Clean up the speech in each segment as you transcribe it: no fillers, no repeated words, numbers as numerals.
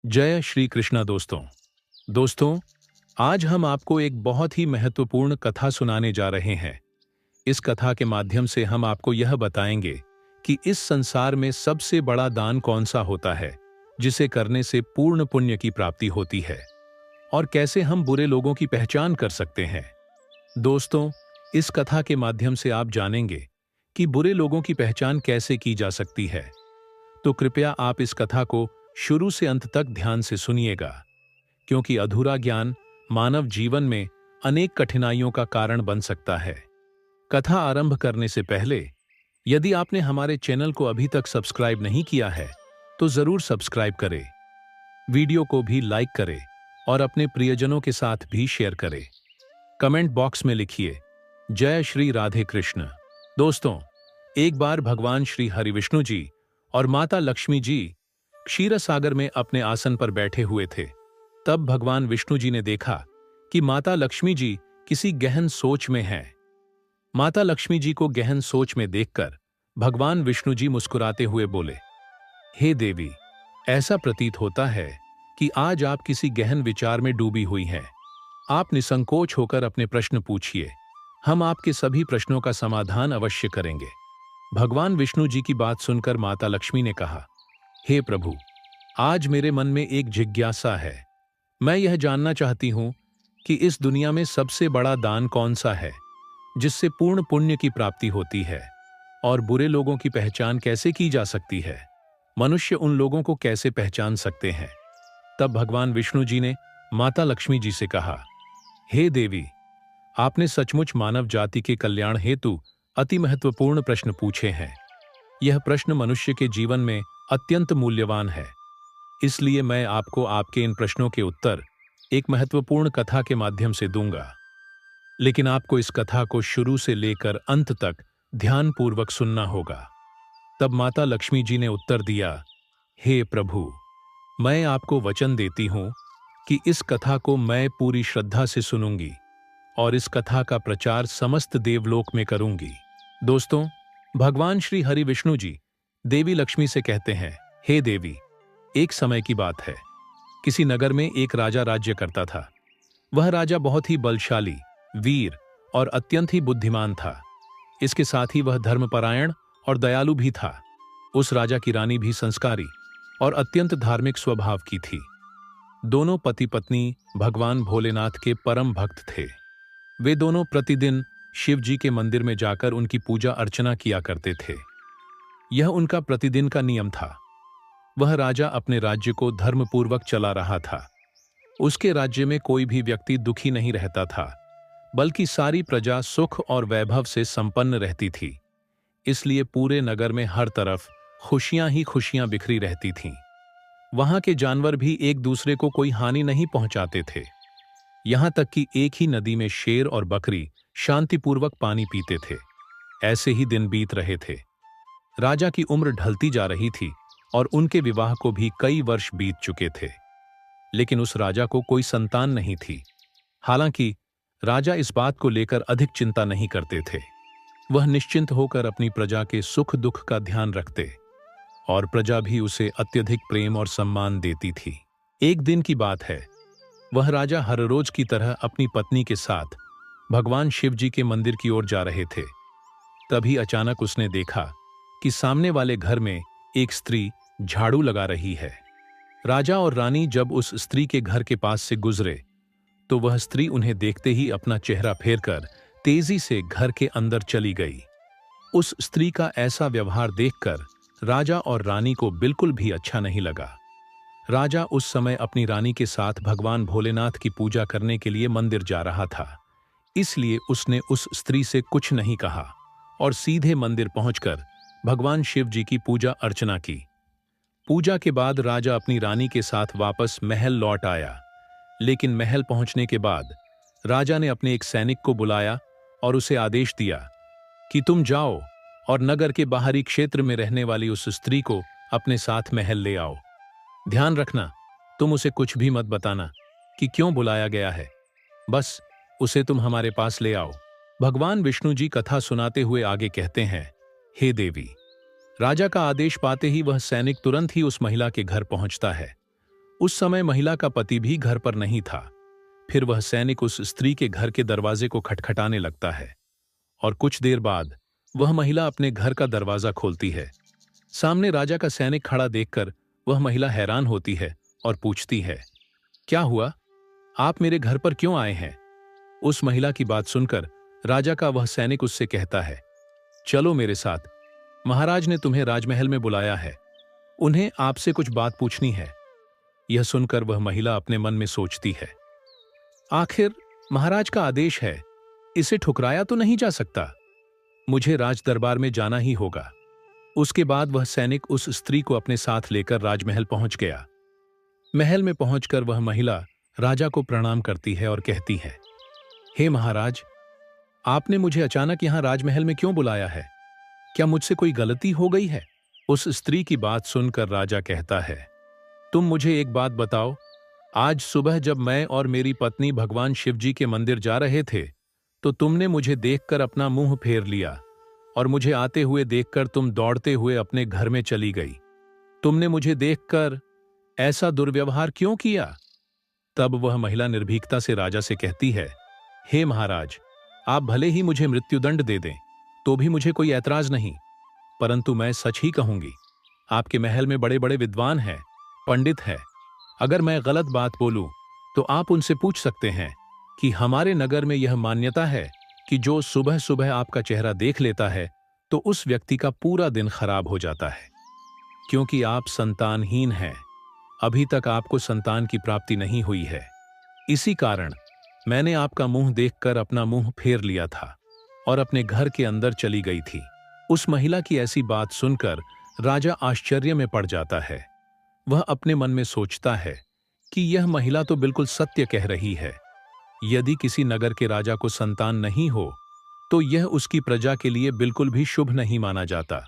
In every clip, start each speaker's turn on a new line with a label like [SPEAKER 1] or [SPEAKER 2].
[SPEAKER 1] जय श्री कृष्णा दोस्तों, आज हम आपको एक बहुत ही महत्वपूर्ण कथा सुनाने जा रहे हैं। इस कथा के माध्यम से हम आपको यह बताएंगे कि इस संसार में सबसे बड़ा दान कौन सा होता है, जिसे करने से पूर्ण पुण्य की प्राप्ति होती है, और कैसे हम बुरे लोगों की पहचान कर सकते हैं। दोस्तों, इस कथा के माध्यम से आप जानेंगे कि बुरे लोगों की पहचान कैसे की जा सकती है। तो कृपया आप इस कथा को शुरू से अंत तक ध्यान से सुनिएगा, क्योंकि अधूरा ज्ञान मानव जीवन में अनेक कठिनाइयों का कारण बन सकता है। कथा आरंभ करने से पहले यदि आपने हमारे चैनल को अभी तक सब्सक्राइब नहीं किया है तो जरूर सब्सक्राइब करें, वीडियो को भी लाइक करें और अपने प्रियजनों के साथ भी शेयर करें। कमेंट बॉक्स में लिखिए जय श्री राधे कृष्ण। दोस्तों, एक बार भगवान श्री हरिविष्णु जी और माता लक्ष्मी जी क्षीर सागर में अपने आसन पर बैठे हुए थे। तब भगवान विष्णु जी ने देखा कि माता लक्ष्मी जी किसी गहन सोच में हैं। माता लक्ष्मी जी को गहन सोच में देखकर भगवान विष्णु जी मुस्कुराते हुए बोले, हे देवी, ऐसा प्रतीत होता है कि आज आप किसी गहन विचार में डूबी हुई हैं। आप निसंकोच होकर अपने प्रश्न पूछिए, हम आपके सभी प्रश्नों का समाधान अवश्य करेंगे। भगवान विष्णु जी की बात सुनकर माता लक्ष्मी ने कहा, हे प्रभु, आज मेरे मन में एक जिज्ञासा है। मैं यह जानना चाहती हूं कि इस दुनिया में सबसे बड़ा दान कौन सा है, जिससे पूर्ण पुण्य की प्राप्ति होती है, और बुरे लोगों की पहचान कैसे की जा सकती है। मनुष्य उन लोगों को कैसे पहचान सकते हैं। तब भगवान विष्णु जी ने माता लक्ष्मी जी से कहा, हे देवी, आपने सचमुच मानव जाति के कल्याण हेतु अति महत्वपूर्ण प्रश्न पूछे हैं। यह प्रश्न मनुष्य के जीवन में अत्यंत मूल्यवान है, इसलिए मैं आपको आपके इन प्रश्नों के उत्तर एक महत्वपूर्ण कथा के माध्यम से दूंगा। लेकिन आपको इस कथा को शुरू से लेकर अंत तक ध्यानपूर्वक सुनना होगा। तब माता लक्ष्मी जी ने उत्तर दिया, हे प्रभु, मैं आपको वचन देती हूं कि इस कथा को मैं पूरी श्रद्धा से सुनूंगी और इस कथा का प्रचार समस्त देवलोक में करूंगी। दोस्तों, भगवान श्री हरि विष्णु जी देवी लक्ष्मी से कहते हैं, हे देवी, एक समय की बात है। किसी नगर में एक राजा राज्य करता था। वह राजा बहुत ही बलशाली, वीर और अत्यंत ही बुद्धिमान था। इसके साथ ही वह धर्मपरायण और दयालु भी था। उस राजा की रानी भी संस्कारी और अत्यंत धार्मिक स्वभाव की थी। दोनों पति पत्नी भगवान भोलेनाथ के परम भक्त थे। वे दोनों प्रतिदिन शिव जी के मंदिर में जाकर उनकी पूजा अर्चना किया करते थे। यह उनका प्रतिदिन का नियम था। वह राजा अपने राज्य को धर्मपूर्वक चला रहा था। उसके राज्य में कोई भी व्यक्ति दुखी नहीं रहता था, बल्कि सारी प्रजा सुख और वैभव से संपन्न रहती थी। इसलिए पूरे नगर में हर तरफ खुशियां ही खुशियां बिखरी रहती थीं। वहां के जानवर भी एक दूसरे को कोई हानि नहीं पहुंचाते थे। यहां तक कि एक ही नदी में शेर और बकरी शांतिपूर्वक पानी पीते थे। ऐसे ही दिन बीत रहे थे। राजा की उम्र ढलती जा रही थी और उनके विवाह को भी कई वर्ष बीत चुके थे। लेकिन उस राजा को कोई संतान नहीं थी। हालांकि राजा इस बात को लेकर अधिक चिंता नहीं करते थे। वह निश्चिंत होकर अपनी प्रजा के सुख दुख का ध्यान रखते और प्रजा भी उसे अत्यधिक प्रेम और सम्मान देती थी। एक दिन की बात है, वह राजा हर रोज की तरह अपनी पत्नी के साथ भगवान शिव जी के मंदिर की ओर जा रहे थे। तभी अचानक उसने देखा कि सामने वाले घर में एक स्त्री झाड़ू लगा रही है। राजा और रानी जब उस स्त्री के घर के पास से गुजरे तो वह स्त्री उन्हें देखते ही अपना चेहरा फेरकर तेजी से घर के अंदर चली गई। उस स्त्री का ऐसा व्यवहार देखकर राजा और रानी को बिल्कुल भी अच्छा नहीं लगा। राजा उस समय अपनी रानी के साथ भगवान भोलेनाथ की पूजा करने के लिए मंदिर जा रहा था। इसलिए उसने उस स्त्री से कुछ नहीं कहा और सीधे मंदिर पहुंचकर भगवान शिव जी की पूजा अर्चना की। पूजा के बाद राजा अपनी रानी के साथ वापस महल लौट आया। लेकिन महल पहुंचने के बाद राजा ने अपने एक सैनिक को बुलाया और उसे आदेश दिया कि तुम जाओ और नगर के बाहरी क्षेत्र में रहने वाली उस स्त्री को अपने साथ महल ले आओ। ध्यान रखना, तुम उसे कुछ भी मत बताना कि क्यों बुलाया गया है। बस उसे तुम हमारे पास ले आओ। भगवान विष्णु जी कथा सुनाते हुए आगे कहते हैं, हे देवी, राजा का आदेश पाते ही वह सैनिक तुरंत ही उस महिला के घर पहुंचता है। उस समय महिला का पति भी घर पर नहीं था। फिर वह सैनिक उस स्त्री के घर के दरवाजे को खटखटाने लगता है और कुछ देर बाद वह महिला अपने घर का दरवाजा खोलती है। सामने राजा का सैनिक खड़ा देखकर वह महिला हैरान होती है और पूछती है, क्या हुआ? आप मेरे घर पर क्यों आए हैं? उस महिला की बात सुनकर राजा का वह सैनिक उससे कहता है, चलो मेरे साथ, महाराज ने तुम्हें राजमहल में बुलाया है, उन्हें आपसे कुछ बात पूछनी है। यह सुनकर वह महिला अपने मन में सोचती है, आखिर महाराज का आदेश है, इसे ठुकराया तो नहीं जा सकता, मुझे राज दरबार में जाना ही होगा। उसके बाद वह सैनिक उस स्त्री को अपने साथ लेकर राजमहल पहुंच गया। महल में पहुंचकर वह महिला राजा को प्रणाम करती है और कहती है, हे महाराज, आपने मुझे अचानक यहां राजमहल में क्यों बुलाया है? क्या मुझसे कोई गलती हो गई है? उस स्त्री की बात सुनकर राजा कहता है, तुम मुझे एक बात बताओ, आज सुबह जब मैं और मेरी पत्नी भगवान शिवजी के मंदिर जा रहे थे तो तुमने मुझे देखकर अपना मुंह फेर लिया और मुझे आते हुए देखकर तुम दौड़ते हुए अपने घर में चली गई। तुमने मुझे देखकर ऐसा दुर्व्यवहार क्यों किया? तब वह महिला निर्भीकता से राजा से कहती है, हे महाराज, आप भले ही मुझे मृत्युदंड दे दें तो भी मुझे कोई ऐतराज नहीं, परंतु मैं सच ही कहूंगी। आपके महल में बड़े बड़े विद्वान हैं, पंडित हैं। अगर मैं गलत बात बोलूं तो आप उनसे पूछ सकते हैं कि हमारे नगर में यह मान्यता है कि जो सुबह सुबह आपका चेहरा देख लेता है तो उस व्यक्ति का पूरा दिन खराब हो जाता है। क्योंकि आप संतानहीन हैं, अभी तक आपको संतान की प्राप्ति नहीं हुई है, इसी कारण मैंने आपका मुंह देखकर अपना मुंह फेर लिया था और अपने घर के अंदर चली गई थी। उस महिला की ऐसी बात सुनकर राजा आश्चर्य में पड़ जाता है। वह अपने मन में सोचता है कि यह महिला तो बिल्कुल सत्य कह रही है। यदि किसी नगर के राजा को संतान नहीं हो तो यह उसकी प्रजा के लिए बिल्कुल भी शुभ नहीं माना जाता।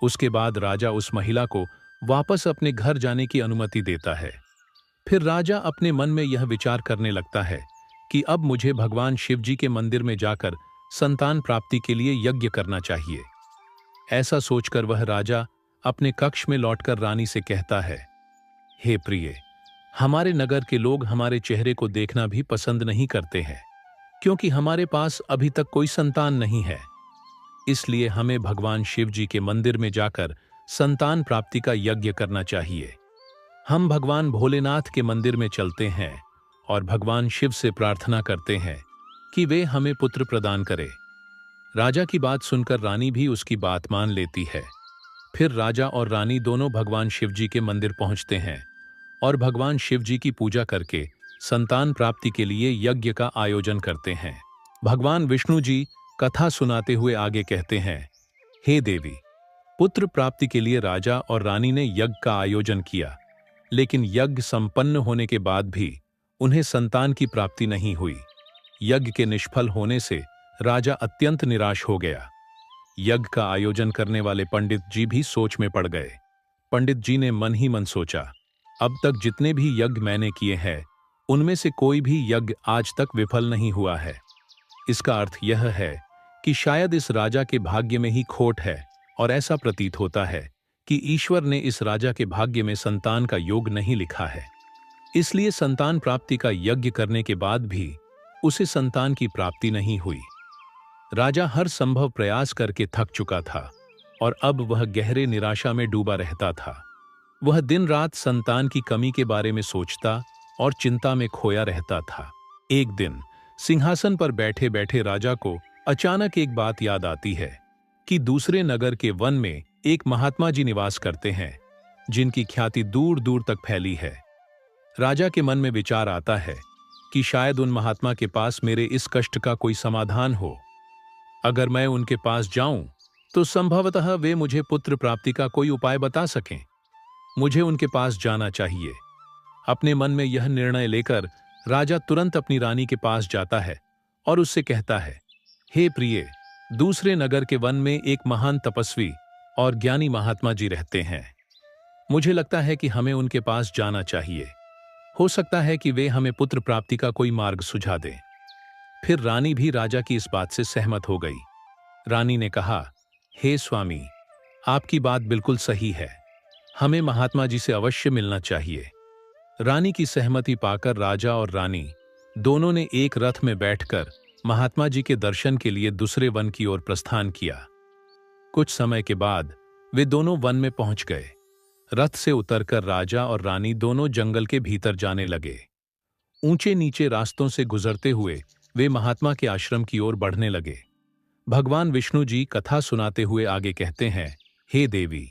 [SPEAKER 1] उसके बाद राजा उस महिला को वापस अपने घर जाने की अनुमति देता है। फिर राजा अपने मन में यह विचार करने लगता है कि अब मुझे भगवान शिवजी के मंदिर में जाकर संतान प्राप्ति के लिए यज्ञ करना चाहिए। ऐसा सोचकर वह राजा अपने कक्ष में लौटकर रानी से कहता है, हे प्रिय, हमारे नगर के लोग हमारे चेहरे को देखना भी पसंद नहीं करते हैं, क्योंकि हमारे पास अभी तक कोई संतान नहीं है। इसलिए हमें भगवान शिवजी के मंदिर में जाकर संतान प्राप्ति का यज्ञ करना चाहिए। हम भगवान भोलेनाथ के मंदिर में चलते हैं और भगवान शिव से प्रार्थना करते हैं कि वे हमें पुत्र प्रदान करें। राजा की बात सुनकर रानी भी उसकी बात मान लेती है। फिर राजा और रानी दोनों भगवान शिवजी के मंदिर पहुंचते हैं और भगवान शिवजी की पूजा करके संतान प्राप्ति के लिए यज्ञ का आयोजन करते हैं। भगवान विष्णु जी कथा सुनाते हुए आगे कहते हैं, हे देवी, पुत्र प्राप्ति के लिए राजा और रानी ने यज्ञ का आयोजन किया, लेकिन यज्ञ संपन्न होने के बाद भी उन्हें संतान की प्राप्ति नहीं हुई। यज्ञ के निष्फल होने से राजा अत्यंत निराश हो गया। यज्ञ का आयोजन करने वाले पंडित जी भी सोच में पड़ गए। पंडित जी ने मन ही मन सोचा, अब तक जितने भी यज्ञ मैंने किए हैं उनमें से कोई भी यज्ञ आज तक विफल नहीं हुआ है। इसका अर्थ यह है कि शायद इस राजा के भाग्य में ही खोट है और ऐसा प्रतीत होता है कि ईश्वर ने इस राजा के भाग्य में संतान का योग नहीं लिखा है। इसलिए संतान प्राप्ति का यज्ञ करने के बाद भी उसे संतान की प्राप्ति नहीं हुई। राजा हर संभव प्रयास करके थक चुका था और अब वह गहरे निराशा में डूबा रहता था। वह दिन रात संतान की कमी के बारे में सोचता और चिंता में खोया रहता था। एक दिन सिंहासन पर बैठे बैठे राजा को अचानक एक बात याद आती है कि दूसरे नगर के वन में एक महात्मा जी निवास करते हैं, जिनकी ख्याति दूर दूर तक फैली है। राजा के मन में विचार आता है कि शायद उन महात्मा के पास मेरे इस कष्ट का कोई समाधान हो। अगर मैं उनके पास जाऊं तो संभवतः वे मुझे पुत्र प्राप्ति का कोई उपाय बता सकें। मुझे उनके पास जाना चाहिए। अपने मन में यह निर्णय लेकर राजा तुरंत अपनी रानी के पास जाता है और उससे कहता है, हे प्रिय, दूसरे नगर के वन में एक महान तपस्वी और ज्ञानी महात्मा जी रहते हैं। मुझे लगता है कि हमें उनके पास जाना चाहिए। हो सकता है कि वे हमें पुत्र प्राप्ति का कोई मार्ग सुझा दें। फिर रानी भी राजा की इस बात से सहमत हो गई। रानी ने कहा, हे स्वामी, आपकी बात बिल्कुल सही है, हमें महात्मा जी से अवश्य मिलना चाहिए। रानी की सहमति पाकर राजा और रानी दोनों ने एक रथ में बैठकर महात्मा जी के दर्शन के लिए दूसरे वन की ओर प्रस्थान किया। कुछ समय के बाद वे दोनों वन में पहुंच गए। रथ से उतरकर राजा और रानी दोनों जंगल के भीतर जाने लगे। ऊंचे नीचे रास्तों से गुजरते हुए वे महात्मा के आश्रम की ओर बढ़ने लगे। भगवान विष्णु जी कथा सुनाते हुए आगे कहते हैं, हे देवी।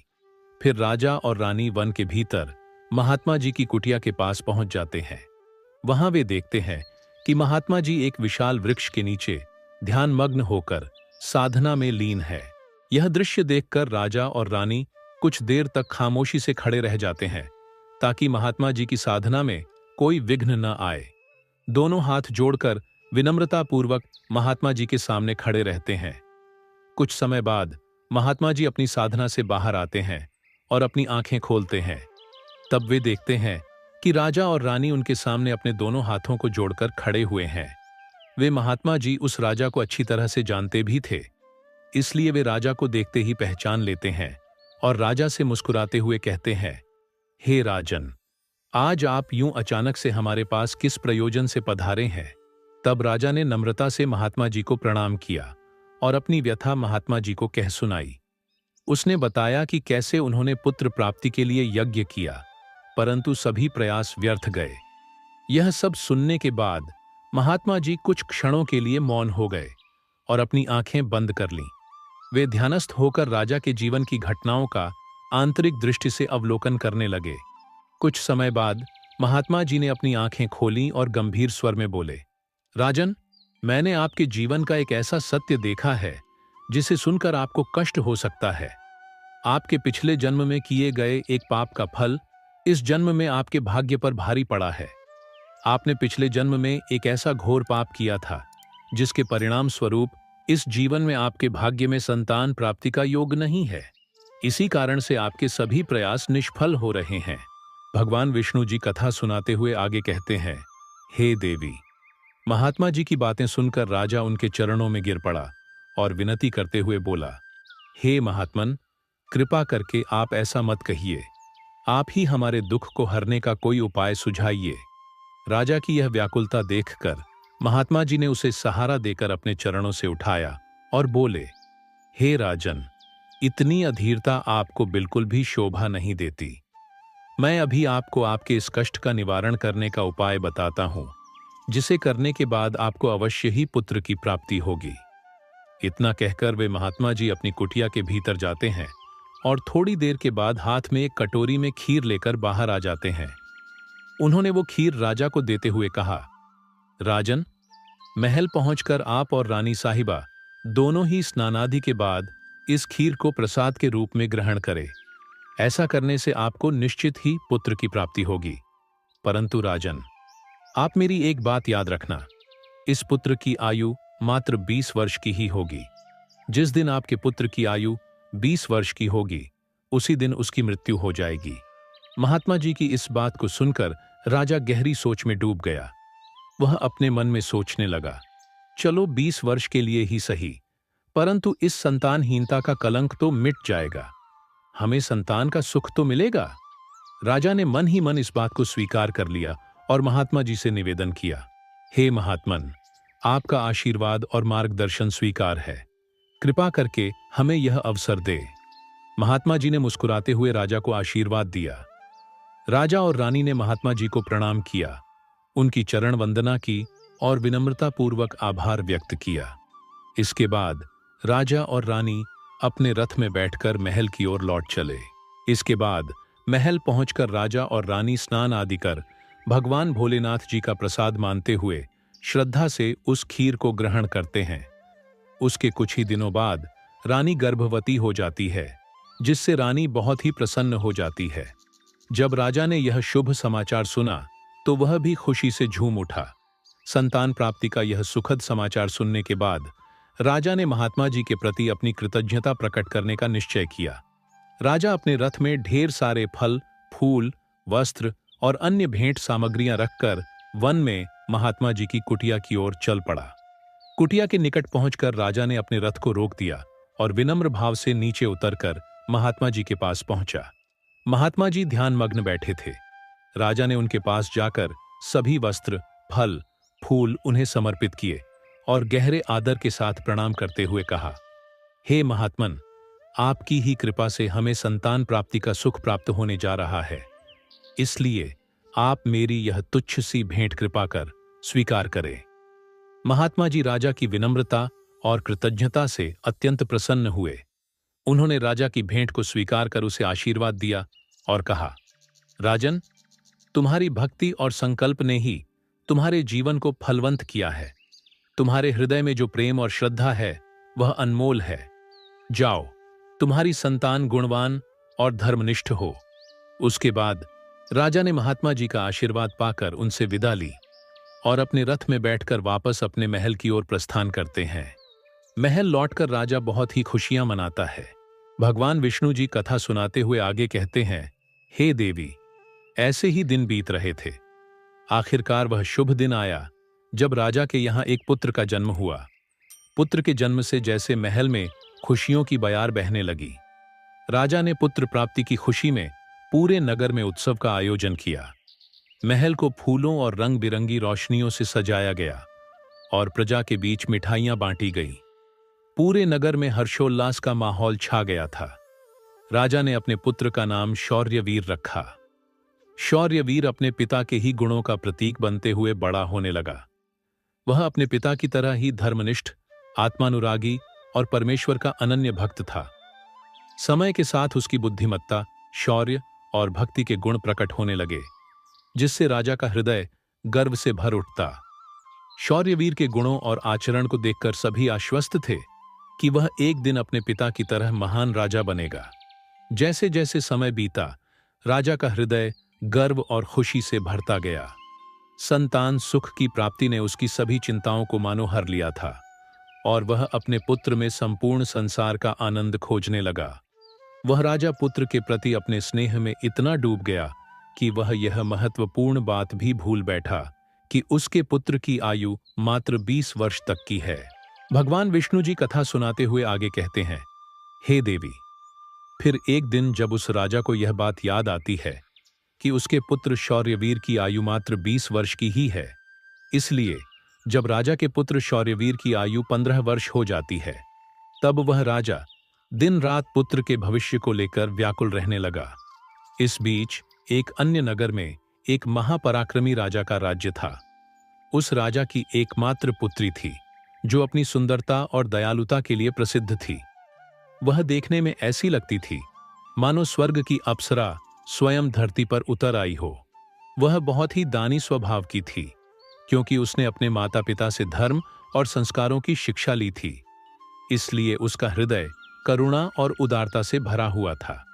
[SPEAKER 1] फिर राजा और रानी वन के भीतर महात्मा जी की कुटिया के पास पहुंच जाते हैं। वहां वे देखते हैं कि महात्मा जी एक विशाल वृक्ष के नीचे ध्यानमग्न होकर साधना में लीन है। यह दृश्य देखकर राजा और रानी कुछ देर तक खामोशी से खड़े रह जाते हैं ताकि महात्मा जी की साधना में कोई विघ्न न आए। दोनों हाथ जोड़कर विनम्रतापूर्वक महात्मा जी के सामने खड़े रहते हैं। कुछ समय बाद महात्मा जी अपनी साधना से बाहर आते हैं और अपनी आंखें खोलते हैं। तब वे देखते हैं कि राजा और रानी उनके सामने अपने दोनों हाथों को जोड़कर खड़े हुए हैं। वे महात्मा जी उस राजा को अच्छी तरह से जानते भी थे, इसलिए वे राजा को देखते ही पहचान लेते हैं और राजा से मुस्कुराते हुए कहते हैं, हे राजन, आज आप यूं अचानक से हमारे पास किस प्रयोजन से पधारे हैं? तब राजा ने नम्रता से महात्मा जी को प्रणाम किया और अपनी व्यथा महात्मा जी को कह सुनाई। उसने बताया कि कैसे उन्होंने पुत्र प्राप्ति के लिए यज्ञ किया, परंतु सभी प्रयास व्यर्थ गए। यह सब सुनने के बाद महात्मा जी कुछ क्षणों के लिए मौन हो गए और अपनी आंखें बंद कर लीं। वे ध्यानस्थ होकर राजा के जीवन की घटनाओं का आंतरिक दृष्टि से अवलोकन करने लगे। कुछ समय बाद महात्मा जी ने अपनी आंखें खोलीं और गंभीर स्वर में बोले, राजन, मैंने आपके जीवन का एक ऐसा सत्य देखा है जिसे सुनकर आपको कष्ट हो सकता है। आपके पिछले जन्म में किए गए एक पाप का फल इस जन्म में आपके भाग्य पर भारी पड़ा है। आपने पिछले जन्म में एक ऐसा घोर पाप किया था जिसके परिणाम स्वरूप इस जीवन में आपके भाग्य में संतान प्राप्ति का योग नहीं है। इसी कारण से आपके सभी प्रयास निष्फल हो रहे हैं। भगवान विष्णु जी कथा सुनाते हुए आगे कहते हैं, हे देवी। महात्मा जी की बातें सुनकर राजा उनके चरणों में गिर पड़ा और विनती करते हुए बोला, हे महात्मन, कृपा करके आप ऐसा मत कहिए। आप ही हमारे दुख को हरने का कोई उपाय सुझाइए। राजा की यह व्याकुलता देखकर महात्मा जी ने उसे सहारा देकर अपने चरणों से उठाया और बोले, हे राजन, इतनी अधीरता आपको बिल्कुल भी शोभा नहीं देती। मैं अभी आपको आपके इस कष्ट का निवारण करने का उपाय बताता हूं, जिसे करने के बाद आपको अवश्य ही पुत्र की प्राप्ति होगी। इतना कहकर वे महात्मा जी अपनी कुटिया के भीतर जाते हैं और थोड़ी देर के बाद हाथ में एक कटोरी में खीर लेकर बाहर आ जाते हैं। उन्होंने वो खीर राजा को देते हुए कहा, राजन, महल पहुंचकर आप और रानी साहिबा दोनों ही स्नानादि के बाद इस खीर को प्रसाद के रूप में ग्रहण करें। ऐसा करने से आपको निश्चित ही पुत्र की प्राप्ति होगी। परंतु राजन, आप मेरी एक बात याद रखना, इस पुत्र की आयु मात्र 20 वर्ष की ही होगी। जिस दिन आपके पुत्र की आयु 20 वर्ष की होगी, उसी दिन उसकी मृत्यु हो जाएगी। महात्मा जी की इस बात को सुनकर राजा गहरी सोच में डूब गया। वह अपने मन में सोचने लगा, चलो 20 वर्ष के लिए ही सही, परंतु इस संतानहीनता का कलंक तो मिट जाएगा, हमें संतान का सुख तो मिलेगा। राजा ने मन ही मन इस बात को स्वीकार कर लिया और महात्मा जी से निवेदन किया, हे महात्मन, आपका आशीर्वाद और मार्गदर्शन स्वीकार है, कृपा करके हमें यह अवसर दे। महात्मा जी ने मुस्कुराते हुए राजा को आशीर्वाद दिया। राजा और रानी ने महात्मा जी को प्रणाम किया, उनकी चरण वंदना की और विनम्रतापूर्वक आभार व्यक्त किया। इसके बाद राजा और रानी अपने रथ में बैठकर महल की ओर लौट चले। इसके बाद महल पहुंचकर राजा और रानी स्नान आदि कर भगवान भोलेनाथ जी का प्रसाद मानते हुए श्रद्धा से उस खीर को ग्रहण करते हैं। उसके कुछ ही दिनों बाद रानी गर्भवती हो जाती है, जिससे रानी बहुत ही प्रसन्न हो जाती है। जब राजा ने यह शुभ समाचार सुना तो वह भी खुशी से झूम उठा। संतान प्राप्ति का यह सुखद समाचार सुनने के बाद राजा ने महात्मा जी के प्रति अपनी कृतज्ञता प्रकट करने का निश्चय किया। राजा अपने रथ में ढेर सारे फल, फूल, वस्त्र और अन्य भेंट सामग्रियां रखकर वन में महात्मा जी की कुटिया की ओर चल पड़ा। कुटिया के निकट पहुंचकर राजा ने अपने रथ को रोक दिया और विनम्र भाव से नीचे उतरकर महात्मा जी के पास पहुंचा। महात्मा जी ध्यानमग्न बैठे थे। राजा ने उनके पास जाकर सभी वस्त्र, फल, फूल उन्हें समर्पित किए और गहरे आदर के साथ प्रणाम करते हुए कहा, हे महात्मन, आपकी ही कृपा से हमें संतान प्राप्ति का सुख प्राप्त होने जा रहा है, इसलिए आप मेरी यह तुच्छ सी भेंट कृपा कर स्वीकार करें। महात्मा जी राजा की विनम्रता और कृतज्ञता से अत्यंत प्रसन्न हुए। उन्होंने राजा की भेंट को स्वीकार कर उसे आशीर्वाद दिया और कहा, राजन, तुम्हारी भक्ति और संकल्प ने ही तुम्हारे जीवन को फलवंत किया है। तुम्हारे हृदय में जो प्रेम और श्रद्धा है वह अनमोल है। जाओ, तुम्हारी संतान गुणवान और धर्मनिष्ठ हो। उसके बाद राजा ने महात्मा जी का आशीर्वाद पाकर उनसे विदा ली और अपने रथ में बैठकर वापस अपने महल की ओर प्रस्थान करते हैं। महल लौटकर राजा बहुत ही खुशियां मनाता है। भगवान विष्णु जी कथा सुनाते हुए आगे कहते हैं, हे देवी, ऐसे ही दिन बीत रहे थे। आखिरकार वह शुभ दिन आया जब राजा के यहाँ एक पुत्र का जन्म हुआ। पुत्र के जन्म से जैसे महल में खुशियों की बयार बहने लगी। राजा ने पुत्र प्राप्ति की खुशी में पूरे नगर में उत्सव का आयोजन किया। महल को फूलों और रंग बिरंगी रोशनियों से सजाया गया और प्रजा के बीच मिठाइयां बांटी गईं। पूरे नगर में हर्षोल्लास का माहौल छा गया था। राजा ने अपने पुत्र का नाम शौर्यवीर रखा। शौर्यवीर अपने पिता के ही गुणों का प्रतीक बनते हुए बड़ा होने लगा। वह अपने पिता की तरह ही धर्मनिष्ठ, आत्मानुरागी और परमेश्वर का अनन्य भक्त था। समय के साथ उसकी बुद्धिमत्ता, शौर्य और भक्ति के गुण प्रकट होने लगे, जिससे राजा का हृदय गर्व से भर उठता। शौर्यवीर के गुणों और आचरण को देखकर सभी आश्वस्त थे कि वह एक दिन अपने पिता की तरह महान राजा बनेगा। जैसे जैसे समय बीता, राजा का हृदय गर्व और खुशी से भरता गया। संतान सुख की प्राप्ति ने उसकी सभी चिंताओं को मानो हर लिया था और वह अपने पुत्र में संपूर्ण संसार का आनंद खोजने लगा। वह राजा पुत्र के प्रति अपने स्नेह में इतना डूब गया कि वह यह महत्वपूर्ण बात भी भूल बैठा कि उसके पुत्र की आयु मात्र 20 वर्ष तक की है। भगवान विष्णु जी कथा सुनाते हुए आगे कहते हैं, हे देवी, फिर एक दिन जब उस राजा को यह बात याद आती है कि उसके पुत्र शौर्यवीर की आयु मात्र 20 वर्ष की ही है, इसलिए जब राजा के पुत्र शौर्यवीर की आयु 15 वर्ष हो जाती है, तब वह राजा दिन रात पुत्र के भविष्य को लेकर व्याकुल रहने लगा। इस बीच एक अन्य नगर में एक महापराक्रमी राजा का राज्य था। उस राजा की एकमात्र पुत्री थी, जो अपनी सुंदरता और दयालुता के लिए प्रसिद्ध थी। वह देखने में ऐसी लगती थी मानो स्वर्ग की अप्सरा स्वयं धरती पर उतर आई हो। वह बहुत ही दानी स्वभाव की थी, क्योंकि उसने अपने माता पिता से धर्म और संस्कारों की शिक्षा ली थी। इसलिए उसका हृदय करुणा और उदारता से भरा हुआ था।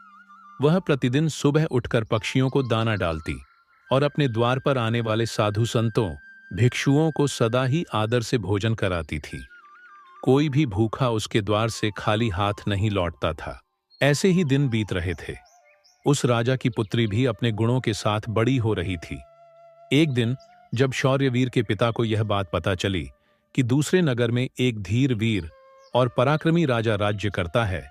[SPEAKER 1] वह प्रतिदिन सुबह उठकर पक्षियों को दाना डालती और अपने द्वार पर आने वाले साधु संतों, भिक्षुओं को सदा ही आदर से भोजन कराती थी। कोई भी भूखा उसके द्वार से खाली हाथ नहीं लौटता था। ऐसे ही दिन बीत रहे थे। उस राजा की पुत्री भी अपने गुणों के साथ बड़ी हो रही थी। एक दिन जब शौर्यवीर के पिता को यह बात पता चली कि दूसरे नगर में एक धीर वीर और पराक्रमी राजा राज्य करता है,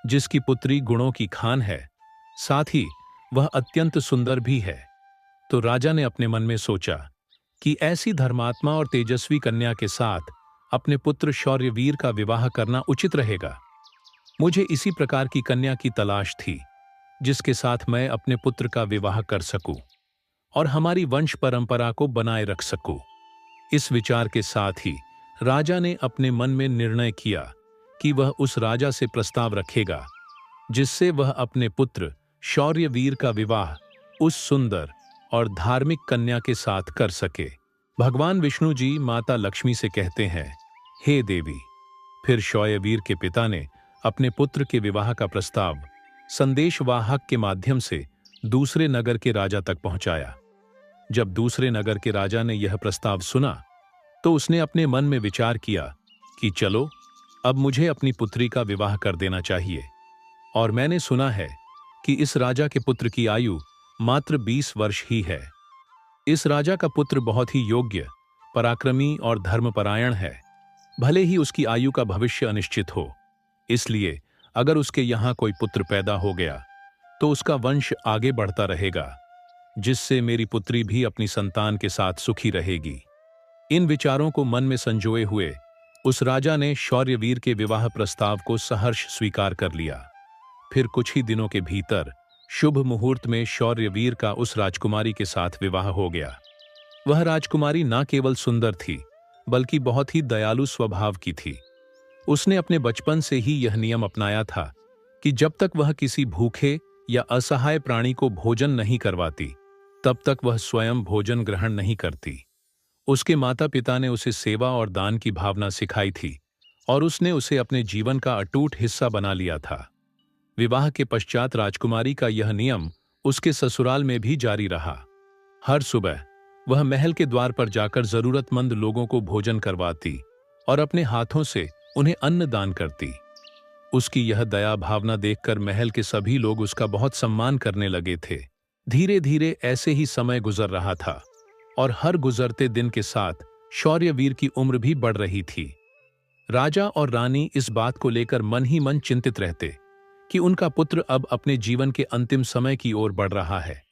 [SPEAKER 1] जिसकी पुत्री गुणों की खान है, साथ ही वह अत्यंत सुंदर भी है, तो राजा ने अपने मन में सोचा कि ऐसी धर्मात्मा और तेजस्वी कन्या के साथ अपने पुत्र शौर्यवीर का विवाह करना उचित रहेगा। मुझे इसी प्रकार की कन्या की तलाश थी, जिसके साथ मैं अपने पुत्र का विवाह कर सकूं और हमारी वंश परंपरा को बनाए रख सकूं। इस विचार के साथ ही राजा ने अपने मन में निर्णय किया कि वह उस राजा से प्रस्ताव रखेगा, जिससे वह अपने पुत्र शौर्यवीर का विवाह उस सुंदर और धार्मिक कन्या के साथ कर सके। भगवान विष्णु जी माता लक्ष्मी से कहते हैं, हे देवी। फिर शौर्यवीर के पिता ने अपने पुत्र के विवाह का प्रस्ताव संदेशवाहक के माध्यम से दूसरे नगर के राजा तक पहुंचाया। जब दूसरे नगर के राजा ने यह प्रस्ताव सुना, तो उसने अपने मन में विचार किया कि चलो, अब मुझे अपनी पुत्री का विवाह कर देना चाहिए। और मैंने सुना है कि इस राजा के पुत्र की आयु मात्र 20 वर्ष ही है। इस राजा का पुत्र बहुत ही योग्य, पराक्रमी और धर्मपरायण है। भले ही उसकी आयु का भविष्य अनिश्चित हो, इसलिए अगर उसके यहाँ कोई पुत्र पैदा हो गया तो उसका वंश आगे बढ़ता रहेगा। जिससे मेरी पुत्री भी अपनी संतान के साथ सुखी रहेगी। इन विचारों को मन में संजोए हुए उस राजा ने शौर्यवीर के विवाह प्रस्ताव को सहर्ष स्वीकार कर लिया। फिर कुछ ही दिनों के भीतर शुभ मुहूर्त में शौर्यवीर का उस राजकुमारी के साथ विवाह हो गया। वह राजकुमारी न केवल सुंदर थी, बल्कि बहुत ही दयालु स्वभाव की थी। उसने अपने बचपन से ही यह नियम अपनाया था कि जब तक वह किसी भूखे या असहाय प्राणी को भोजन नहीं करवाती, तब तक वह स्वयं भोजन ग्रहण नहीं करती। उसके माता पिता ने उसे सेवा और दान की भावना सिखाई थी और उसने उसे अपने जीवन का अटूट हिस्सा बना लिया था। विवाह के पश्चात राजकुमारी का यह नियम उसके ससुराल में भी जारी रहा। हर सुबह वह महल के द्वार पर जाकर जरूरतमंद लोगों को भोजन करवाती और अपने हाथों से उन्हें अन्न दान करती। उसकी यह दया भावना देखकर महल के सभी लोग उसका बहुत सम्मान करने लगे थे। धीरे धीरे ऐसे ही समय गुजर रहा था और हर गुजरते दिन के साथ शौर्यवीर की उम्र भी बढ़ रही थी। राजा और रानी इस बात को लेकर मन ही मन चिंतित रहते कि उनका पुत्र अब अपने जीवन के अंतिम समय की ओर बढ़ रहा है।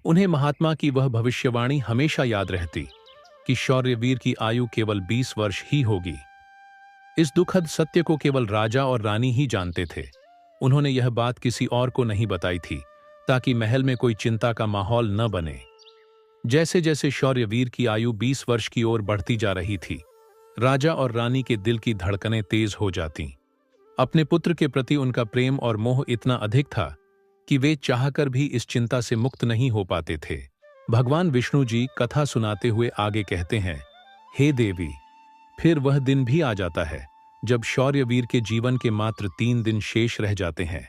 [SPEAKER 1] उन्हें महात्मा की वह भविष्यवाणी हमेशा याद रहती कि शौर्यवीर की आयु केवल 20 वर्ष ही होगी। इस दुखद सत्य को केवल राजा और रानी ही जानते थे। उन्होंने यह बात किसी और को नहीं बताई थी, ताकि महल में कोई चिंता का माहौल न बने। जैसे जैसे शौर्यवीर की आयु 20 वर्ष की ओर बढ़ती जा रही थी, राजा और रानी के दिल की धड़कनें तेज हो जातीं। अपने पुत्र के प्रति उनका प्रेम और मोह इतना अधिक था कि वे चाहकर भी इस चिंता से मुक्त नहीं हो पाते थे। भगवान विष्णु जी कथा सुनाते हुए आगे कहते हैं, हे देवी, फिर वह दिन भी आ जाता है जब शौर्यवीर के जीवन के मात्र 3 दिन शेष रह जाते हैं।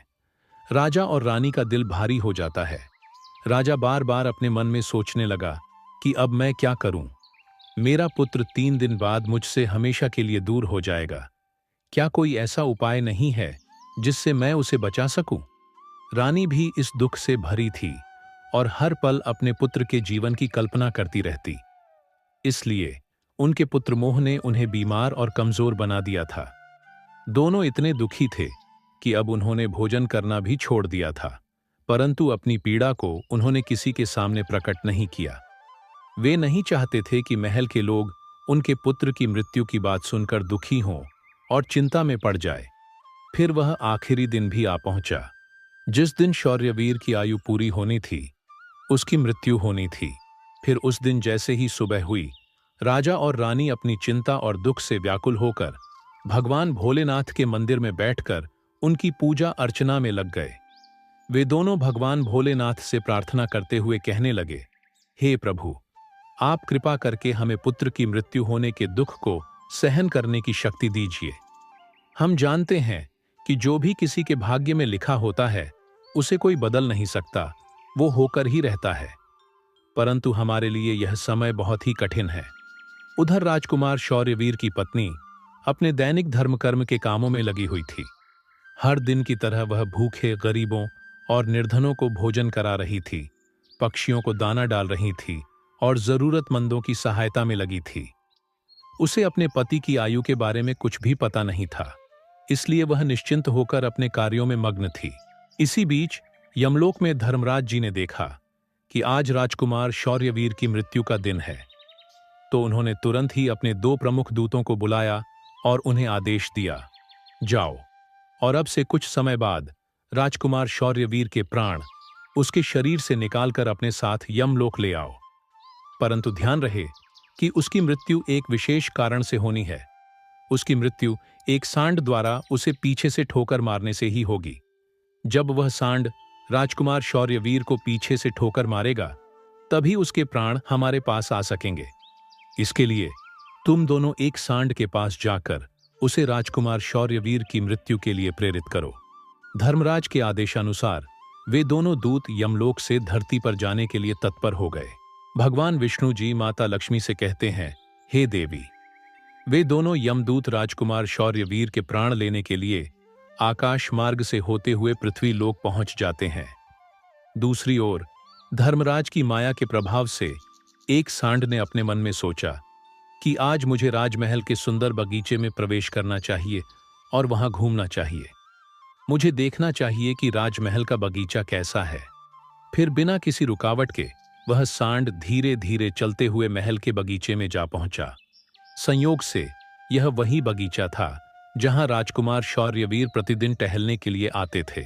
[SPEAKER 1] राजा और रानी का दिल भारी हो जाता है। राजा बार बार अपने मन में सोचने लगा कि अब मैं क्या करूं? मेरा पुत्र 3 दिन बाद मुझसे हमेशा के लिए दूर हो जाएगा। क्या कोई ऐसा उपाय नहीं है जिससे मैं उसे बचा सकूं? रानी भी इस दुख से भरी थी और हर पल अपने पुत्र के जीवन की कल्पना करती रहती। इसलिए उनके पुत्र मोह ने उन्हें बीमार और कमजोर बना दिया था। दोनों इतने दुखी थे कि अब उन्होंने भोजन करना भी छोड़ दिया था, परंतु अपनी पीड़ा को उन्होंने किसी के सामने प्रकट नहीं किया। वे नहीं चाहते थे कि महल के लोग उनके पुत्र की मृत्यु की बात सुनकर दुखी हों और चिंता में पड़ जाए। फिर वह आखिरी दिन भी आ पहुंचा, जिस दिन शौर्यवीर की आयु पूरी होनी थी, उसकी मृत्यु होनी थी। फिर उस दिन जैसे ही सुबह हुई, राजा और रानी अपनी चिंता और दुख से व्याकुल होकर भगवान भोलेनाथ के मंदिर में बैठकर उनकी पूजा अर्चना में लग गए। वे दोनों भगवान भोलेनाथ से प्रार्थना करते हुए कहने लगे, हे प्रभु, आप कृपा करके हमें पुत्र की मृत्यु होने के दुख को सहन करने की शक्ति दीजिए। हम जानते हैं कि जो भी किसी के भाग्य में लिखा होता है, उसे कोई बदल नहीं सकता, वो होकर ही रहता है। परंतु हमारे लिए यह समय बहुत ही कठिन है। उधर राजकुमार शौर्यवीर की पत्नी अपने दैनिक धर्मकर्म के कामों में लगी हुई थी। हर दिन की तरह वह भूखे गरीबों और निर्धनों को भोजन करा रही थी, पक्षियों को दाना डाल रही थी और जरूरतमंदों की सहायता में लगी थी। उसे अपने पति की आयु के बारे में कुछ भी पता नहीं था, इसलिए वह निश्चिंत होकर अपने कार्यों में मग्न थी। इसी बीच यमलोक में धर्मराज जी ने देखा कि आज राजकुमार शौर्यवीर की मृत्यु का दिन है, तो उन्होंने तुरंत ही अपने 2 प्रमुख दूतों को बुलाया और उन्हें आदेश दिया, जाओ और अब से कुछ समय बाद राजकुमार शौर्यवीर के प्राण उसके शरीर से निकालकर अपने साथ यमलोक ले आओ। परंतु ध्यान रहे कि उसकी मृत्यु एक विशेष कारण से होनी है। उसकी मृत्यु एक सांड द्वारा उसे पीछे से ठोकर मारने से ही होगी। जब वह सांड राजकुमार शौर्यवीर को पीछे से ठोकर मारेगा, तभी उसके प्राण हमारे पास आ सकेंगे। इसके लिए तुम दोनों एक सांड के पास जाकर उसे राजकुमार शौर्यवीर की मृत्यु के लिए प्रेरित करो। धर्मराज के आदेशानुसार वे दोनों दूत यमलोक से धरती पर जाने के लिए तत्पर हो गए। भगवान विष्णु जी माता लक्ष्मी से कहते हैं, हे देवी। वे दोनों यमदूत राजकुमार शौर्यवीर के प्राण लेने के लिए आकाश मार्ग से होते हुए पृथ्वी लोक पहुंच जाते हैं। दूसरी ओर धर्मराज की माया के प्रभाव से एक सांड ने अपने मन में सोचा कि आज मुझे राजमहल के सुंदर बगीचे में प्रवेश करना चाहिए और वहां घूमना चाहिए। मुझे देखना चाहिए कि राजमहल का बगीचा कैसा है। फिर बिना किसी रुकावट के वह सांड धीरे धीरे चलते हुए महल के बगीचे में जा पहुंचा। संयोग से यह वही बगीचा था जहां राजकुमार शौर्यवीर प्रतिदिन टहलने के लिए आते थे।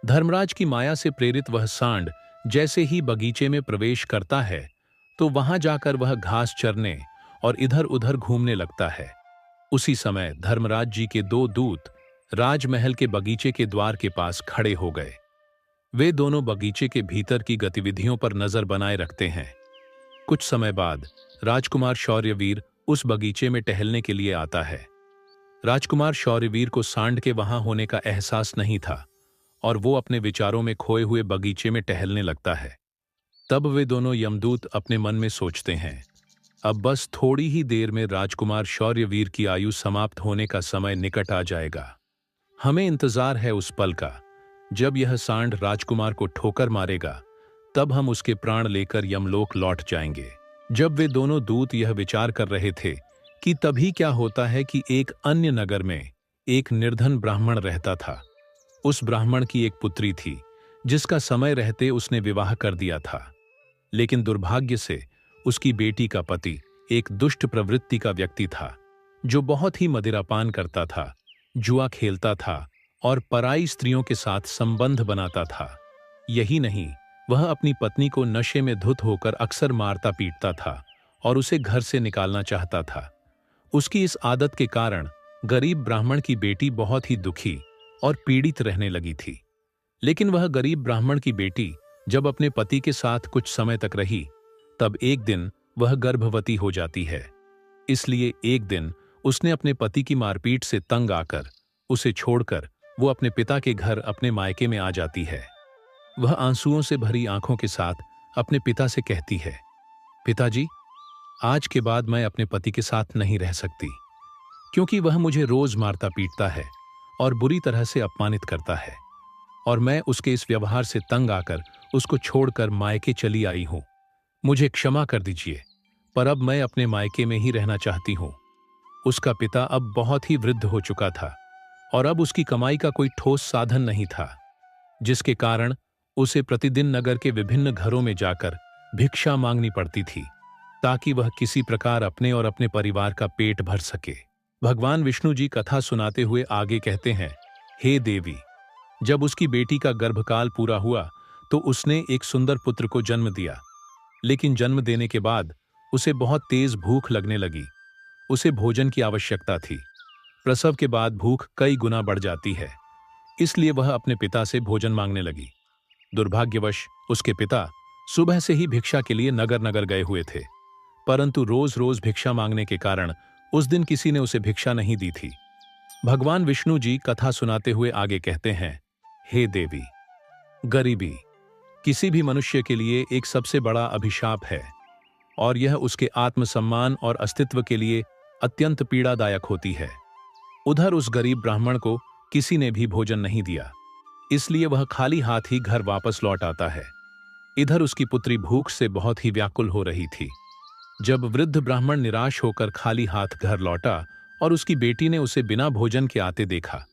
[SPEAKER 1] धर्मराज की माया से प्रेरित वह सांड जैसे ही बगीचे में प्रवेश करता है तो वहां जाकर वह घास चरने और इधर उधर घूमने लगता है। उसी समय धर्मराज जी के दो दूत राजमहल के बगीचे के द्वार के पास खड़े हो गए। वे दोनों बगीचे के भीतर की गतिविधियों पर नजर बनाए रखते हैं। कुछ समय बाद राजकुमार शौर्यवीर उस बगीचे में टहलने के लिए आता है। राजकुमार शौर्यवीर को सांड के वहां होने का एहसास नहीं था और वो अपने विचारों में खोए हुए बगीचे में टहलने लगता है। तब वे दोनों यमदूत अपने मन में सोचते हैं, अब बस थोड़ी ही देर में राजकुमार शौर्यवीर की आयु समाप्त होने का समय निकट आ जाएगा। हमें इंतजार है उस पल का जब यह सांड राजकुमार को ठोकर मारेगा, तब हम उसके प्राण लेकर यमलोक लौट जाएंगे। जब वे दोनों दूत यह विचार कर रहे थे कि तभी क्या होता है कि एक अन्य नगर में एक निर्धन ब्राह्मण रहता था। उस ब्राह्मण की एक पुत्री थी जिसका समय रहते उसने विवाह कर दिया था, लेकिन दुर्भाग्य से उसकी बेटी का पति एक दुष्ट प्रवृत्ति का व्यक्ति था जो बहुत ही मदिरापान करता था, जुआ खेलता था और पराई स्त्रियों के साथ संबंध बनाता था। यही नहीं, वह अपनी पत्नी को नशे में धुत होकर अक्सर मारता पीटता था और उसे घर से निकालना चाहता था। उसकी इस आदत के कारण गरीब ब्राह्मण की बेटी बहुत ही दुखी और पीड़ित रहने लगी थी। लेकिन वह गरीब ब्राह्मण की बेटी जब अपने पति के साथ कुछ समय तक रही, तब एक दिन वह गर्भवती हो जाती है। इसलिए एक दिन उसने अपने पति की मारपीट से तंग आकर उसे छोड़कर वो अपने पिता के घर अपने मायके में आ जाती है। वह आंसुओं से भरी आंखों के साथ अपने पिता से कहती है, पिताजी, आज के बाद मैं अपने पति के साथ नहीं रह सकती, क्योंकि वह मुझे रोज मारता पीटता है और बुरी तरह से अपमानित करता है और मैं उसके इस व्यवहार से तंग आकर उसको छोड़कर मायके चली आई हूं। मुझे क्षमा कर दीजिए, पर अब मैं अपने मायके में ही रहना चाहती हूं। उसका पिता अब बहुत ही वृद्ध हो चुका था और अब उसकी कमाई का कोई ठोस साधन नहीं था, जिसके कारण उसे प्रतिदिन नगर के विभिन्न घरों में जाकर भिक्षा मांगनी पड़ती थी ताकि वह किसी प्रकार अपने और अपने परिवार का पेट भर सके। भगवान विष्णु जी कथा सुनाते हुए आगे कहते हैं, हे देवी, जब उसकी बेटी का गर्भकाल पूरा हुआ तो उसने एक सुंदर पुत्र को जन्म दिया, लेकिन जन्म देने के बाद उसे बहुत तेज भूख लगने लगी। उसे भोजन की आवश्यकता थी। प्रसव के बाद भूख कई गुना बढ़ जाती है, इसलिए वह अपने पिता से भोजन मांगने लगी। दुर्भाग्यवश उसके पिता सुबह से ही भिक्षा के लिए नगर नगर गए हुए थे, परंतु रोज रोज भिक्षा मांगने के कारण उस दिन किसी ने उसे भिक्षा नहीं दी थी। भगवान विष्णु जी कथा सुनाते हुए आगे कहते हैं, हे देवी, गरीबी किसी भी मनुष्य के लिए एक सबसे बड़ा अभिशाप है और यह उसके आत्मसम्मान और अस्तित्व के लिए अत्यंत पीड़ादायक होती है। उधर उस गरीब ब्राह्मण को किसी ने भी भोजन नहीं दिया, इसलिए वह खाली हाथ ही घर वापस लौट आता है। इधर उसकी पुत्री भूख से बहुत ही व्याकुल हो रही थी। जब वृद्ध ब्राह्मण निराश होकर खाली हाथ घर लौटा और उसकी बेटी ने उसे बिना भोजन के आते देखा,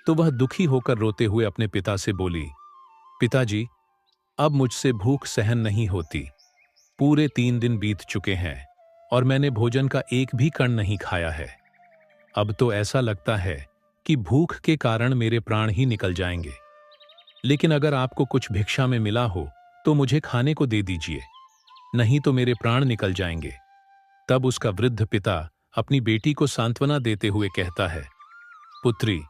[SPEAKER 1] तो वह दुखी होकर रोते हुए अपने पिता से बोली, पिताजी, अब मुझसे भूख सहन नहीं होती। पूरे 3 दिन बीत चुके हैं और मैंने भोजन का एक भी कण नहीं खाया है। अब तो ऐसा लगता है कि भूख के कारण मेरे प्राण ही निकल जाएंगे। लेकिन अगर आपको कुछ भिक्षा में मिला हो तो मुझे खाने को दे दीजिए, नहीं तो मेरे प्राण निकल जाएंगे। तब उसका वृद्ध पिता अपनी बेटी को सांत्वना देते हुए कहता है, पुत्री,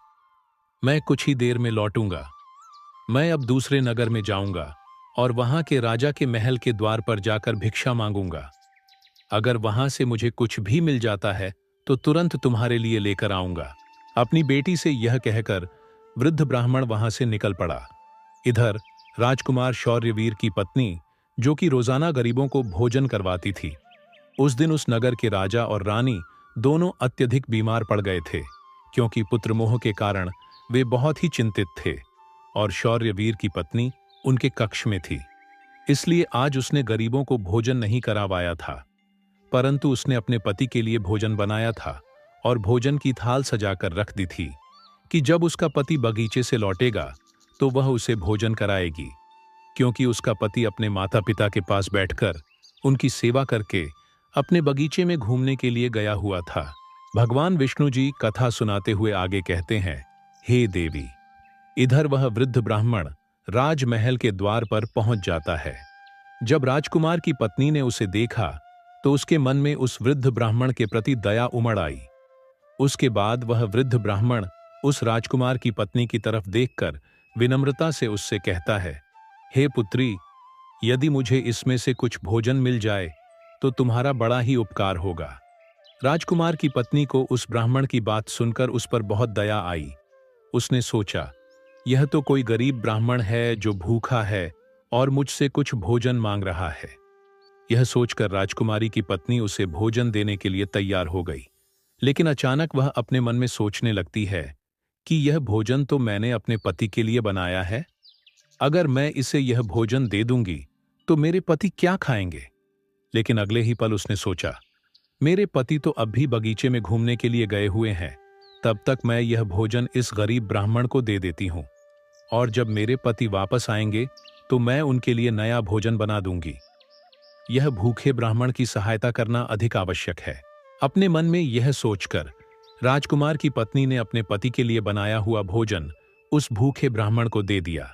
[SPEAKER 1] मैं कुछ ही देर में लौटूंगा। मैं अब दूसरे नगर में जाऊंगा और वहां के राजा के महल के द्वार पर जाकर भिक्षा मांगूंगा। अगर वहां से मुझे कुछ भी मिल जाता है तो तुरंत तुम्हारे लिए लेकर आऊंगा। अपनी बेटी से यह कहकर वृद्ध ब्राह्मण वहां से निकल पड़ा। इधर राजकुमार शौर्यवीर की पत्नी, जो कि रोजाना गरीबों को भोजन करवाती थी, उस दिन उस नगर के राजा और रानी दोनों अत्यधिक बीमार पड़ गए थे, क्योंकि पुत्रमोह के कारण वे बहुत ही चिंतित थे और शौर्यवीर की पत्नी उनके कक्ष में थी। इसलिए आज उसने गरीबों को भोजन नहीं करवाया था, परंतु उसने अपने पति के लिए भोजन बनाया था और भोजन की थाल सजाकर रख दी थी कि जब उसका पति बगीचे से लौटेगा तो वह उसे भोजन कराएगी। क्योंकि उसका पति अपने माता पिता के पास बैठकर उनकी सेवा करके अपने बगीचे में घूमने के लिए गया हुआ था। भगवान विष्णु जी कथा सुनाते हुए आगे कहते हैं, हे देवी। इधर वह वृद्ध ब्राह्मण राजमहल के द्वार पर पहुंच जाता है। जब राजकुमार की पत्नी ने उसे देखा तो उसके मन में उस वृद्ध ब्राह्मण के प्रति दया उमड़ आई। उसके बाद वह वृद्ध ब्राह्मण उस राजकुमार की पत्नी की तरफ देखकर विनम्रता से उससे कहता है, हे पुत्री, यदि मुझे इसमें से कुछ भोजन मिल जाए तो तुम्हारा बड़ा ही उपकार होगा। राजकुमार की पत्नी को उस ब्राह्मण की बात सुनकर उस पर बहुत दया आई। उसने सोचा, यह तो कोई गरीब ब्राह्मण है जो भूखा है और मुझसे कुछ भोजन मांग रहा है। यह सोचकर राजकुमारी की पत्नी उसे भोजन देने के लिए तैयार हो गई। लेकिन अचानक वह अपने मन में सोचने लगती है कि यह भोजन तो मैंने अपने पति के लिए बनाया है। अगर मैं इसे यह भोजन दे दूंगी तो मेरे पति क्या खाएंगे? लेकिन अगले ही पल उसने सोचा, मेरे पति तो अब भी बगीचे में घूमने के लिए गए हुए हैं, तब तक मैं यह भोजन इस गरीब ब्राह्मण को दे देती हूं, और जब मेरे पति वापस आएंगे तो मैं उनके लिए नया भोजन बना दूंगी। यह भूखे ब्राह्मण की सहायता करना अधिक आवश्यक है। अपने मन में यह सोचकर राजकुमार की पत्नी ने अपने पति के लिए बनाया हुआ भोजन उस भूखे ब्राह्मण को दे दिया।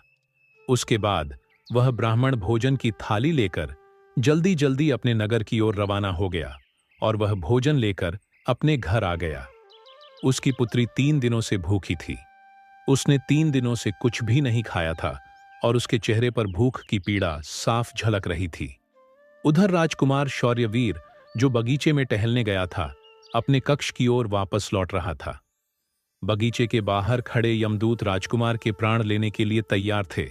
[SPEAKER 1] उसके बाद वह ब्राह्मण भोजन की थाली लेकर जल्दी जल्दी अपने नगर की ओर रवाना हो गया और वह भोजन लेकर अपने घर आ गया। उसकी पुत्री 3 दिनों से भूखी थी। उसने 3 दिनों से कुछ भी नहीं खाया था और उसके चेहरे पर भूख की पीड़ा साफ झलक रही थी। उधर राजकुमार शौर्यवीर, जो बगीचे में टहलने गया था, अपने कक्ष की ओर वापस लौट रहा था। बगीचे के बाहर खड़े यमदूत राजकुमार के प्राण लेने के लिए तैयार थे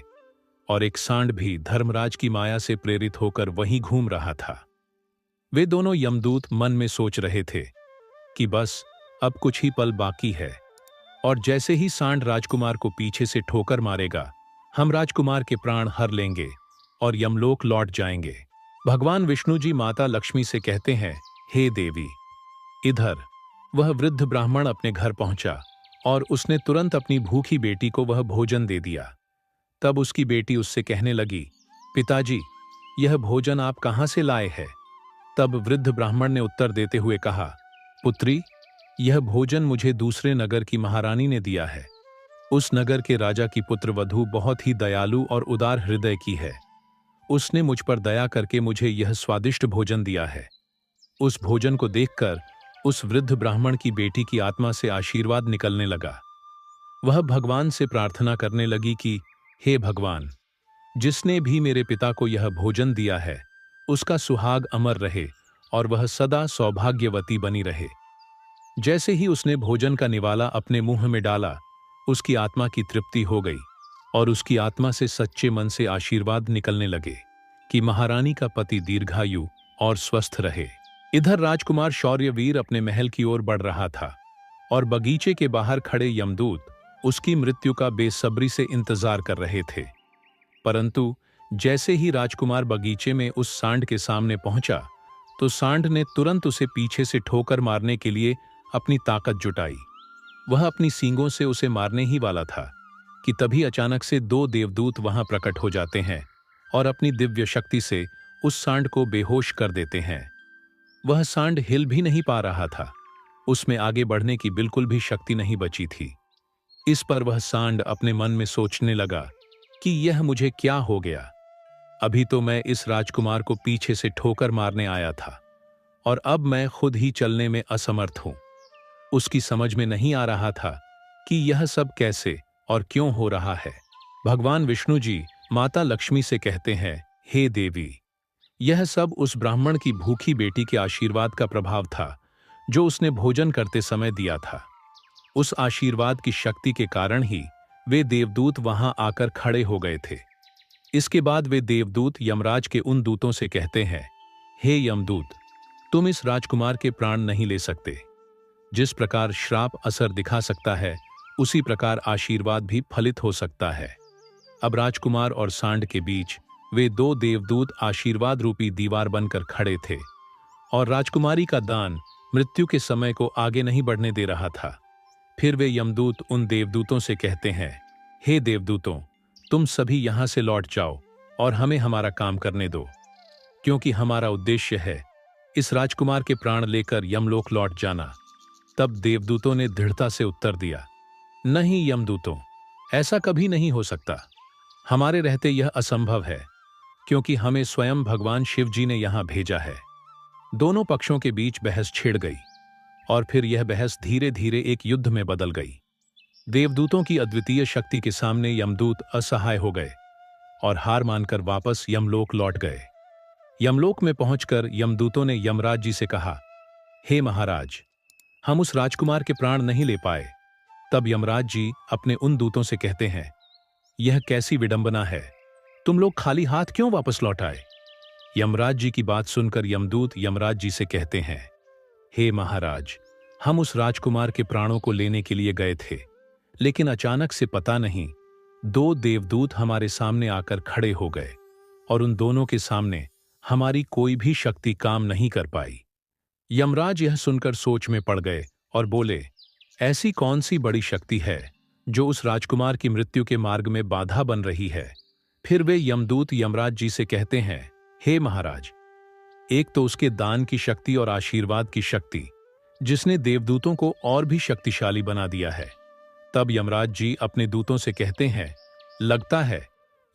[SPEAKER 1] और एक सांड भी धर्मराज की माया से प्रेरित होकर वहीं घूम रहा था। वे दोनों यमदूत मन में सोच रहे थे कि बस अब कुछ ही पल बाकी है और जैसे ही सांड राजकुमार को पीछे से ठोकर मारेगा, हम राजकुमार के प्राण हर लेंगे और यमलोक लौट जाएंगे। भगवान विष्णु जी माता लक्ष्मी से कहते हैं, हे देवी। इधर वह वृद्ध ब्राह्मण अपने घर पहुंचा और उसने तुरंत अपनी भूखी बेटी को वह भोजन दे दिया। तब उसकी बेटी उससे कहने लगी, पिताजी, यह भोजन आप कहां से लाए हैं? तब वृद्ध ब्राह्मण ने उत्तर देते हुए कहा, पुत्री, यह भोजन मुझे दूसरे नगर की महारानी ने दिया है। उस नगर के राजा की पुत्र वधू बहुत ही दयालु और उदार हृदय की है। उसने मुझ पर दया करके मुझे यह स्वादिष्ट भोजन दिया है। उस भोजन को देखकर उस वृद्ध ब्राह्मण की बेटी की आत्मा से आशीर्वाद निकलने लगा। वह भगवान से प्रार्थना करने लगी कि हे भगवान, जिसने भी मेरे पिता को यह भोजन दिया है उसका सुहाग अमर रहे और वह सदा सौभाग्यवती बनी रहे। जैसे ही उसने भोजन का निवाला अपने मुंह में डाला, उसकी आत्मा की तृप्ति हो गई और उसकी आत्मा से सच्चे मन से आशीर्वाद निकलने लगे कि महारानी का पति दीर्घायु और स्वस्थ रहे। इधर राजकुमार शौर्यवीर अपने महल की ओर बढ़ रहा था और बगीचे के बाहर खड़े यमदूत उसकी मृत्यु का बेसब्री से इंतजार कर रहे थे। परंतु जैसे ही राजकुमार बगीचे में उस सांड के सामने पहुंचा तो सांड ने तुरंत उसे पीछे से ठोकर मारने के लिए अपनी ताकत जुटाई। वह अपनी सींगों से उसे मारने ही वाला था कि तभी अचानक से 2 देवदूत वहां प्रकट हो जाते हैं और अपनी दिव्य शक्ति से उस सांड को बेहोश कर देते हैं। वह सांड हिल भी नहीं पा रहा था। उसमें आगे बढ़ने की बिल्कुल भी शक्ति नहीं बची थी। इस पर वह सांड अपने मन में सोचने लगा कि यह मुझे क्या हो गया। अभी तो मैं इस राजकुमार को पीछे से ठोकर मारने आया था और अब मैं खुद ही चलने में असमर्थ हूं। उसकी समझ में नहीं आ रहा था कि यह सब कैसे और क्यों हो रहा है। भगवान विष्णु जी माता लक्ष्मी से कहते हैं, हे देवी, यह सब उस ब्राह्मण की भूखी बेटी के आशीर्वाद का प्रभाव था जो उसने भोजन करते समय दिया था। उस आशीर्वाद की शक्ति के कारण ही वे देवदूत वहां आकर खड़े हो गए थे। इसके बाद वे देवदूत यमराज के उन दूतों से कहते हैं, हे यमदूत, तुम इस राजकुमार के प्राण नहीं ले सकते। जिस प्रकार श्राप असर दिखा सकता है, उसी प्रकार आशीर्वाद भी फलित हो सकता है। अब राजकुमार और सांड के बीच वे 2 देवदूत आशीर्वाद रूपी दीवार बनकर खड़े थे और राजकुमारी का दान मृत्यु के समय को आगे नहीं बढ़ने दे रहा था। फिर वे यमदूत उन देवदूतों से कहते हैं, हे देवदूतों, तुम सभी यहां से लौट जाओ और हमें हमारा काम करने दो, क्योंकि हमारा उद्देश्य है इस राजकुमार के प्राण लेकर यमलोक लौट जाना। तब देवदूतों ने दृढ़ता से उत्तर दिया, नहीं यमदूतों, ऐसा कभी नहीं हो सकता। हमारे रहते यह असंभव है, क्योंकि हमें स्वयं भगवान शिव जी ने यहां भेजा है। दोनों पक्षों के बीच बहस छिड़ गई और फिर यह बहस धीरे धीरे एक युद्ध में बदल गई। देवदूतों की अद्वितीय शक्ति के सामने यमदूत असहाय हो गए और हार मानकर वापस यमलोक लौट गए। यमलोक में पहुंचकर यमदूतों ने यमराज जी से कहा, हे महाराज, हम उस राजकुमार के प्राण नहीं ले पाए। तब यमराज जी अपने उन दूतों से कहते हैं, यह कैसी विडंबना है, तुम लोग खाली हाथ क्यों वापस लौट आए? यमराज जी की बात सुनकर यमदूत यमराज जी से कहते हैं, हे महाराज, हम उस राजकुमार के प्राणों को लेने के लिए गए थे, लेकिन अचानक से पता नहीं दो देवदूत हमारे सामने आकर खड़े हो गए और उन दोनों के सामने हमारी कोई भी शक्ति काम नहीं कर पाई। यमराज यह सुनकर सोच में पड़ गए और बोले, ऐसी कौन सी बड़ी शक्ति है जो उस राजकुमार की मृत्यु के मार्ग में बाधा बन रही है? फिर वे यमदूत यमराज जी से कहते हैं, हे महाराज, एक तो उसके दान की शक्ति और आशीर्वाद की शक्ति, जिसने देवदूतों को और भी शक्तिशाली बना दिया है। तब यमराज जी अपने दूतों से कहते हैं, लगता है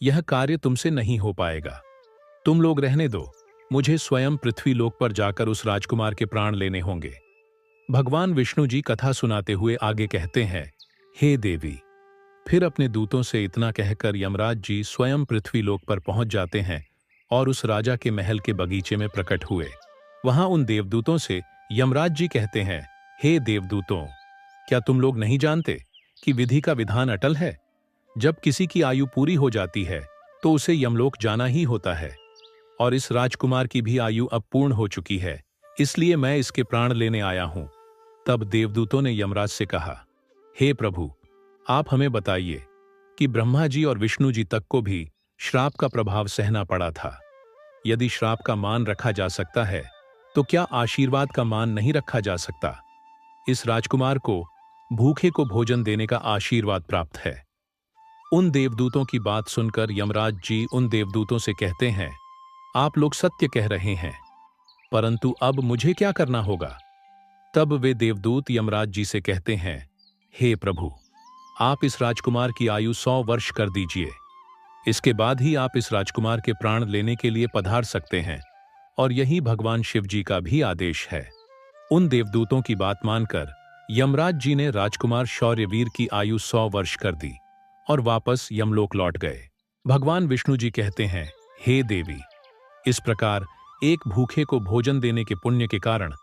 [SPEAKER 1] यह कार्य तुमसे नहीं हो पाएगा, तुम लोग रहने दो, मुझे स्वयं पृथ्वी लोक पर जाकर उस राजकुमार के प्राण लेने होंगे। भगवान विष्णु जी कथा सुनाते हुए आगे कहते हैं, हे देवी। फिर अपने दूतों से इतना कहकर यमराज जी स्वयं पृथ्वी लोक पर पहुंच जाते हैं और उस राजा के महल के बगीचे में प्रकट हुए। वहां उन देवदूतों से यमराज जी कहते हैं, हे देवदूतों, क्या तुम लोग नहीं जानते कि विधि का विधान अटल है? जब किसी की आयु पूरी हो जाती है तो उसे यमलोक जाना ही होता है, और इस राजकुमार की भी आयु अब पूर्ण हो चुकी है, इसलिए मैं इसके प्राण लेने आया हूं। तब देवदूतों ने यमराज से कहा, हे प्रभु, आप हमें बताइए कि ब्रह्मा जी और विष्णु जी तक को भी श्राप का प्रभाव सहना पड़ा था। यदि श्राप का मान रखा जा सकता है तो क्या आशीर्वाद का मान नहीं रखा जा सकता? इस राजकुमार को भूखे को भोजन देने का आशीर्वाद प्राप्त है। उन देवदूतों की बात सुनकर यमराज जी उन देवदूतों से कहते हैं, आप लोग सत्य कह रहे हैं, परंतु अब मुझे क्या करना होगा? तब वे देवदूत यमराज जी से कहते हैं, हे प्रभु, आप इस राजकुमार की आयु 100 वर्ष कर दीजिए। इसके बाद ही आप इस राजकुमार के प्राण लेने के लिए पधार सकते हैं, और यही भगवान शिव जी का भी आदेश है। उन देवदूतों की बात मानकर यमराज जी ने राजकुमार शौर्यवीर की आयु 100 वर्ष कर दी और वापस यमलोक लौट गए। भगवान विष्णु जी कहते हैं, हे देवी, इस प्रकार एक भूखे को भोजन देने के पुण्य के कारण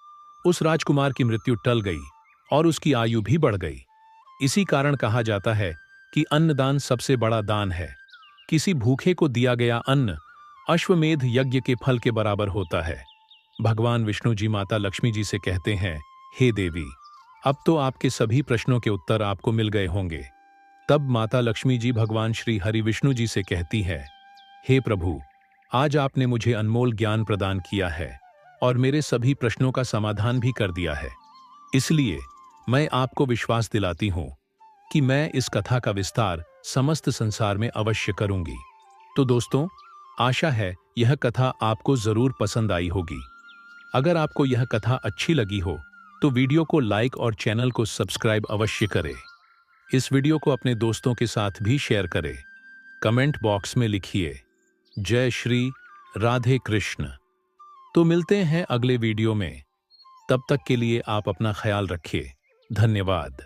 [SPEAKER 1] उस राजकुमार की मृत्यु टल गई और उसकी आयु भी बढ़ गई। इसी कारण कहा जाता है कि अन्नदान सबसे बड़ा दान है। किसी भूखे को दिया गया अन्न अश्वमेध यज्ञ के फल के बराबर होता है। भगवान विष्णु जी माता लक्ष्मी जी से कहते हैं, हे देवी, अब तो आपके सभी प्रश्नों के उत्तर आपको मिल गए होंगे। तब माता लक्ष्मी जी भगवान श्री हरि विष्णु जी से कहती है, हे प्रभु, आज आपने मुझे अनमोल ज्ञान प्रदान किया है और मेरे सभी प्रश्नों का समाधान भी कर दिया है। इसलिए मैं आपको विश्वास दिलाती हूं कि मैं इस कथा का विस्तार समस्त संसार में अवश्य करूंगी। तो दोस्तों, आशा है यह कथा आपको जरूर पसंद आई होगी। अगर आपको यह कथा अच्छी लगी हो तो वीडियो को लाइक और चैनल को सब्सक्राइब अवश्य करें। इस वीडियो को अपने दोस्तों के साथ भी शेयर करें। कमेंट बॉक्स में लिखिए, जय श्री राधे कृष्ण। तो मिलते हैं अगले वीडियो में। तब तक के लिए आप अपना ख्याल रखिए। धन्यवाद।